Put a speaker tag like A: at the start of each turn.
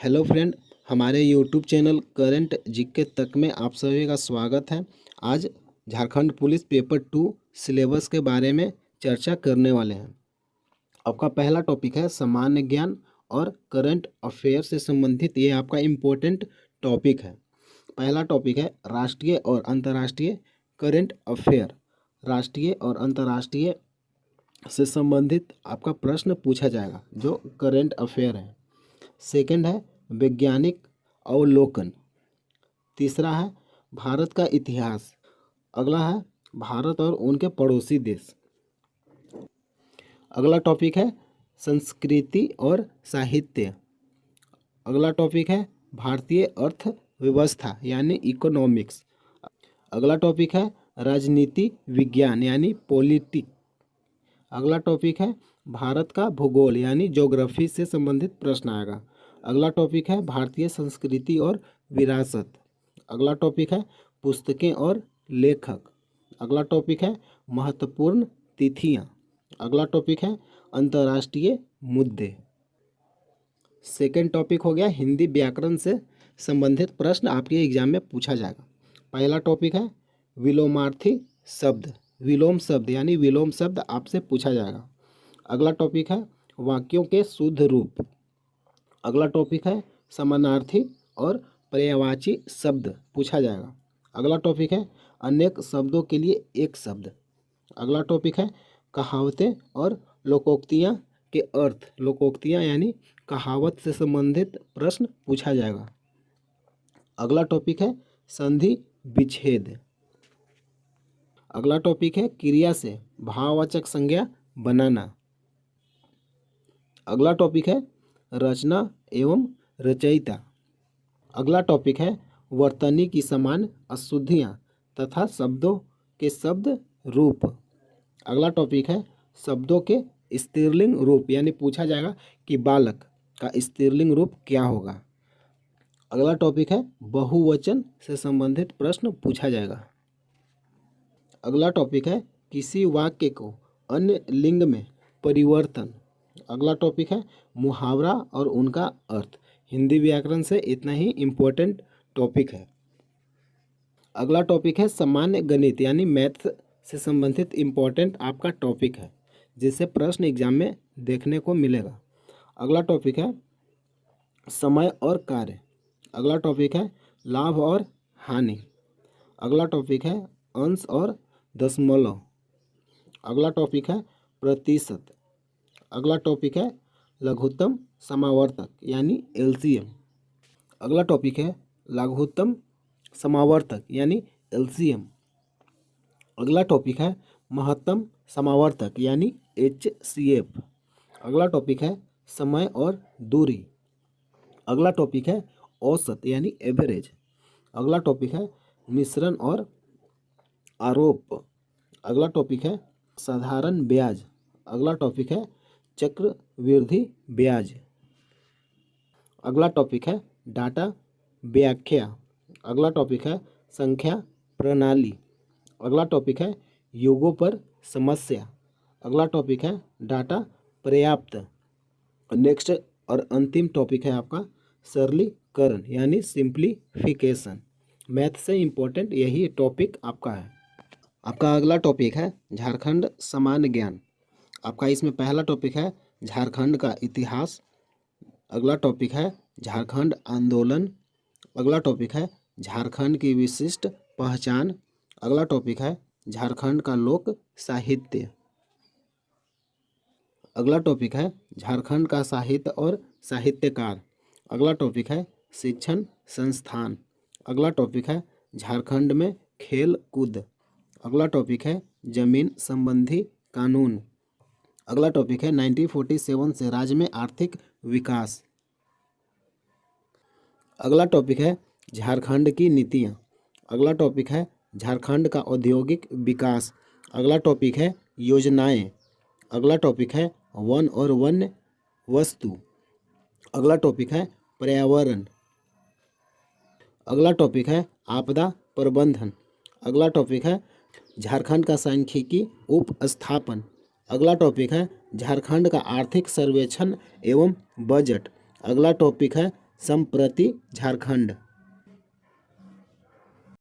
A: Hello friend, हमारे YouTube channel current GK तक में आप सभी का स्वागत है। आज झारखंड पुलिस पेपर 2 सिलेबस के बारे में चर्चा करने वाले हैं। आपका पहला टॉपिक है सामान्य ज्ञान और करंट अफेयर से संबंधित, ये आपका इम्पोर्टेंट टॉपिक है। पहला टॉपिक है राष्ट्रीय और अंतर्राष्ट्रीय करंट अफेयर। राष्ट्रीय और अंतर्राष्ट्रीय से संबंधित आपका प्रश्न पूछा जाएगा जो करंट अफेयर है। सेकंड है वैज्ञानिक अवलोकन। तीसरा है भारत का इतिहास। अगला है भारत और उनके पड़ोसी देश। अगला टॉपिक है संस्कृति और साहित्य। अगला टॉपिक है भारतीय अर्थव्यवस्था यानी इकोनॉमिक्स। अगला टॉपिक है राजनीति विज्ञान यानी पॉलिटिक। अगला टॉपिक है भारत का भूगोल यानी ज्योग्राफी से संबंधित प्रश्न आएगा। अगला टॉपिक है भारतीय संस्कृति और विरासत। अगला टॉपिक है पुस्तकें और लेखक। अगला टॉपिक है महत्वपूर्ण तिथियां। अगला टॉपिक है अंतर्राष्ट्रीय मुद्दे। सेकंड टॉपिक हो गया हिंदी व्याकरण से संबंधित प्रश्न आपके एग्जाम में पूछा जाएगा। पहला टॉपिक है विलोमार्थी शब्द। विलोम शब्द यानी विलोम शब्द आपसे पूछा जाएगा। अगला टॉपिक है वाक्यों के शुद्ध रूप। अगला टॉपिक है समानार्थी और पर्यायवाची शब्द पूछा जाएगा। अगला टॉपिक है अनेक शब्दों के लिए एक शब्द। अगला टॉपिक है कहावतें और लोकोक्तियाँ के अर्थ। लोकोक्तियाँ यानी कहावत से संबंधित प्रश्न पूछा जाएगा। अगला टॉपिक है संधि विच्छेद। अगला टॉपिक है क्रिया से भाववाचक संज्ञा बनाना। अगला टॉपिक है रचना एवं रचयिता। अगला टॉपिक है वर्तनी की समान अशुद्धियाँ तथा शब्दों के शब्द रूप। अगला टॉपिक है शब्दों के स्त्रीलिंग रूप यानी पूछा जाएगा कि बालक का स्त्रीलिंग रूप क्या होगा। अगला टॉपिक है बहुवचन से संबंधित प्रश्न पूछा जाएगा। अगला टॉपिक है किसी वाक्य को अन्य लिंग में परिवर्तन। अगला टॉपिक है मुहावरा और उनका अर्थ। हिंदी व्याकरण से इतना ही इम्पोर्टेंट टॉपिक है। अगला टॉपिक है सामान्य गणित यानी मैथ से संबंधित इम्पोर्टेंट आपका टॉपिक है जिससे प्रश्न एग्जाम में देखने को मिलेगा। अगला टॉपिक है समय और कार्य। अगला टॉपिक है लाभ और हानि। अगला टॉपिक है अंश और दशमलव। अगला टॉपिक है प्रतिशत। अगला टॉपिक है लघुत्तम समावर्तक यानी एलसीएम। अगला टॉपिक है लघुत्तम समावर्तक यानी एलसीएम। अगला टॉपिक है महत्तम समावर्तक यानी एचसीएफ। अगला टॉपिक है समय और दूरी। अगला टॉपिक है औसत यानी एवरेज। अगला टॉपिक है मिश्रण और आरोप। अगला टॉपिक है साधारण ब्याज। अगला टॉपिक है चक्रवृद्धि ब्याज। अगला टॉपिक है डाटा व्याख्या। अगला टॉपिक है संख्या प्रणाली। अगला टॉपिक है युगों पर समस्या। अगला टॉपिक है डाटा पर्याप्त। नेक्स्ट और अंतिम टॉपिक है आपका सरलीकरण यानी सिंप्लीफिकेशन। मैथ से इम्पोर्टेंट यही टॉपिक आपका है। आपका अगला टॉपिक है झारखंड सामान्य ज्ञान। आपका इसमें पहला टॉपिक है झारखंड का इतिहास। अगला टॉपिक है झारखंड आंदोलन। अगला टॉपिक है झारखंड की विशिष्ट पहचान। अगला टॉपिक है झारखंड का लोक साहित्य। अगला टॉपिक है झारखंड का साहित्य और साहित्यकार। अगला टॉपिक है शिक्षण संस्थान। अगला टॉपिक है झारखंड में खेल कूद। अगला टॉपिक है जमीन संबंधी कानून। अगला टॉपिक है 1947 से राज्य में आर्थिक विकास। अगला टॉपिक है झारखंड की नीतियाँ। अगला टॉपिक है झारखंड का औद्योगिक विकास। अगला टॉपिक है योजनाएं। अगला टॉपिक है वन और वन्य वस्तु। अगला टॉपिक है पर्यावरण। अगला टॉपिक है आपदा प्रबंधन। अगला टॉपिक है झारखंड का सांख्यिकी उपस्थापन। अगला टॉपिक है झारखंड का आर्थिक सर्वेक्षण एवं बजट। अगला टॉपिक है संप्रति झारखंड।